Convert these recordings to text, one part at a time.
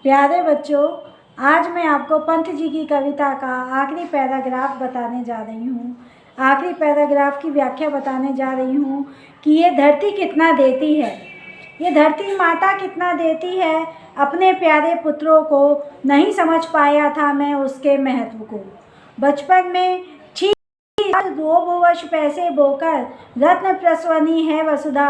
प्यारे बच्चों, आज मैं आपको पंत जी की कविता का आखिरी पैराग्राफ बताने जा रही हूँ। आखिरी पैराग्राफ की व्याख्या बताने जा रही हूँ कि ये धरती कितना देती है, ये धरती माता कितना देती है। अपने प्यारे पुत्रों को नहीं समझ पाया था मैं उसके महत्व को। बचपन में ठीक 2 वर्ष पैसे बोकर रत्न प्रसवनी है वसुधा।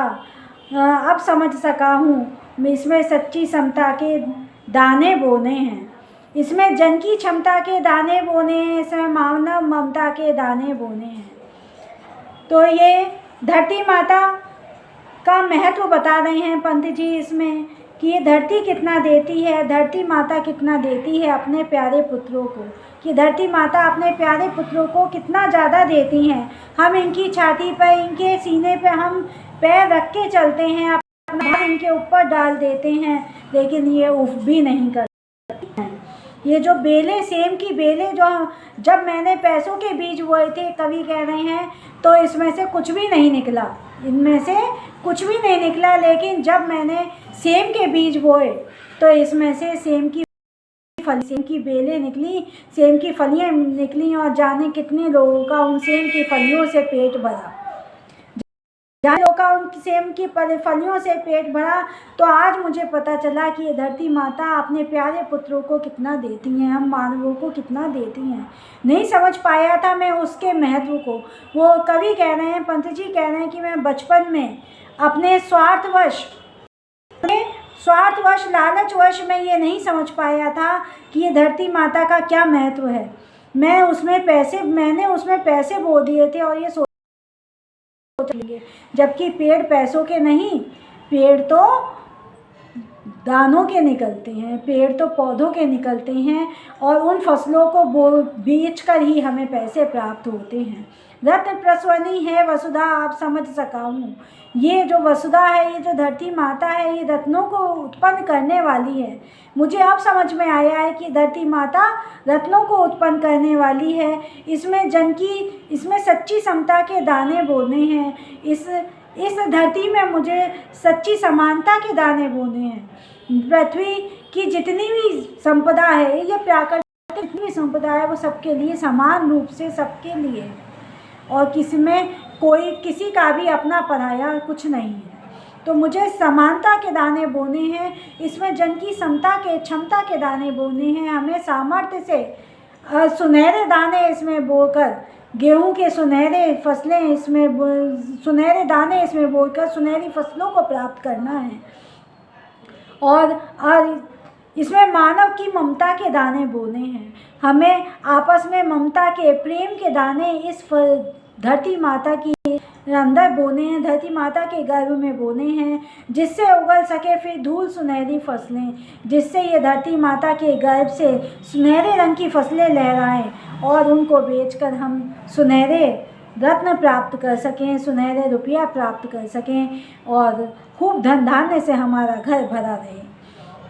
अब समझ सका हूँ इसमें सच्ची समता के दाने बोने हैं, इसमें जन की क्षमता के दाने बोने हैं, इसमें मानव ममता के दाने बोने हैं। तो ये धरती माता का महत्व बता रहे हैं पंत जी इसमें कि ये धरती कितना देती है, धरती माता कितना देती है अपने प्यारे पुत्रों को, कि धरती माता अपने प्यारे पुत्रों को कितना ज़्यादा देती हैं। हम इनकी छाती पर, इनके सीने पर हम पैर रख के चलते हैं, अपना हाथ इनके ऊपर डाल देते हैं, लेकिन ये उफ भी नहीं करते हैं। ये जो बेले, सेम की बेले जो जब मैंने पैसों के बीज बोए थे, कवि कह रहे हैं, तो इसमें से कुछ भी नहीं निकला, इनमें से कुछ भी नहीं निकला। लेकिन जब मैंने सेम के बीज बोए तो इसमें से सेम की बेलें निकली, सेम की फलियाँ निकली, और जाने कितने लोगों का उन सेम की फलियों से पेट भरा। जहाँ लोगों का उन सेम की फलियों से पेट भरा, तो आज मुझे पता चला कि ये धरती माता अपने प्यारे पुत्रों को कितना देती हैं, हम मानवों को कितना देती हैं। नहीं समझ पाया था मैं उसके महत्व को। वो कवि कह रहे हैं, पंत जी कह रहे हैं कि मैं बचपन में अपने स्वार्थवश लालचवश में ये नहीं समझ पाया था कि ये धरती माता का क्या महत्व है। मैंने उसमें पैसे बो दिए थे और ये चलेंगे, जबकि पेड़ पैसों के नहीं, पेड़ तो दानों के निकलते हैं, पेड़ तो पौधों के निकलते हैं, और उन फसलों को बेच कर ही हमें पैसे प्राप्त होते हैं। रत्न प्रसवनी है वसुधा, आप समझ सका हूँ। ये जो वसुधा है, ये जो धरती माता है, ये रत्नों को उत्पन्न करने वाली है। मुझे अब समझ में आया है कि धरती माता रत्नों को उत्पन्न करने वाली है। इसमें सच्ची समता के दाने बोने हैं। इस धरती में मुझे सच्ची समानता के दाने बोने हैं। पृथ्वी की जितनी भी संपदा है, ये प्राकृतिक जितनी भी संपदा है, वो सबके लिए समान रूप से सबके लिए है, और किसी का भी अपना पराया कुछ नहीं है। तो मुझे समानता के दाने बोने हैं, इसमें जन की क्षमता के दाने बोने हैं। हमें सामर्थ्य से सुनहरे दाने इसमें बोकर, गेहूं के सुनहरे फसलें इसमें, सुनहरे दाने इसमें बोकर सुनहरी फसलों को प्राप्त करना है। और इसमें मानव की ममता के दाने बोने हैं। हमें आपस में ममता के, प्रेम के दाने इस धरती माता की अंदर बोने हैं, धरती माता के गर्भ में बोने हैं, जिससे उगल सके फिर धूल सुनहरी फसलें, जिससे ये धरती माता के गर्भ से सुनहरे रंग की फसलें लहराएं, और उनको बेचकर हम सुनहरे रत्न प्राप्त कर सकें, सुनहरे रुपया प्राप्त कर सकें, और खूब धन धान्य से हमारा घर भरा रहे।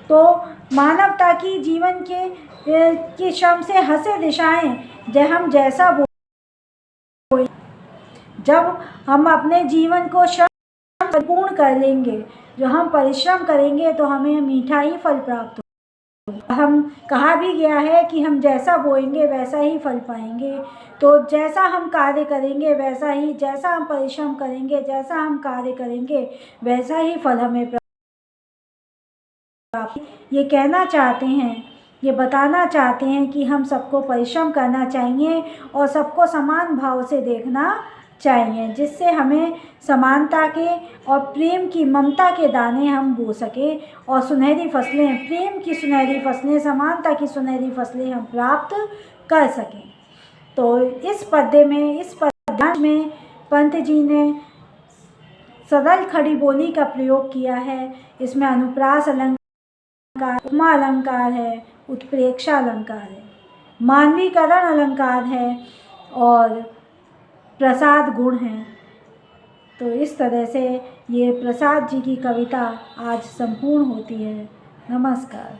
तो मानवता की जीवन के श्रम से हंसे दिशाएं, जब हम अपने जीवन को श्रम पूर्ण कर लेंगे, जो हम परिश्रम करेंगे, तो हमें मीठा ही फल प्राप्त होगा। हम कहा भी गया है कि हम जैसा बोएंगे वैसा ही फल पाएंगे। तो जैसा हम कार्य करेंगे वैसा ही, जैसा हम परिश्रम करेंगे, जैसा हम कार्य करेंगे, वैसा ही फल हमें प्राप्त। ये कहना चाहते हैं, ये बताना चाहते हैं कि हम सबको परिश्रम करना चाहिए और सबको समान भाव से देखना चाहिए, जिससे हमें समानता के और प्रेम की, ममता के दाने हम बो सके, और सुनहरी फसलें, प्रेम की सुनहरी फसलें, समानता की सुनहरी फसलें हम प्राप्त कर सकें। तो इस पद्य में पंत जी ने सरल खड़ी बोली का प्रयोग किया है। इसमें अनुप्रास अलंकार, उपमा अलंकार है, उत्प्रेक्षा अलंकार है, मानवीकरण अलंकार है, और प्रसाद गुण हैं। तो इस तरह से ये प्रसाद जी की कविता आज संपूर्ण होती है। नमस्कार।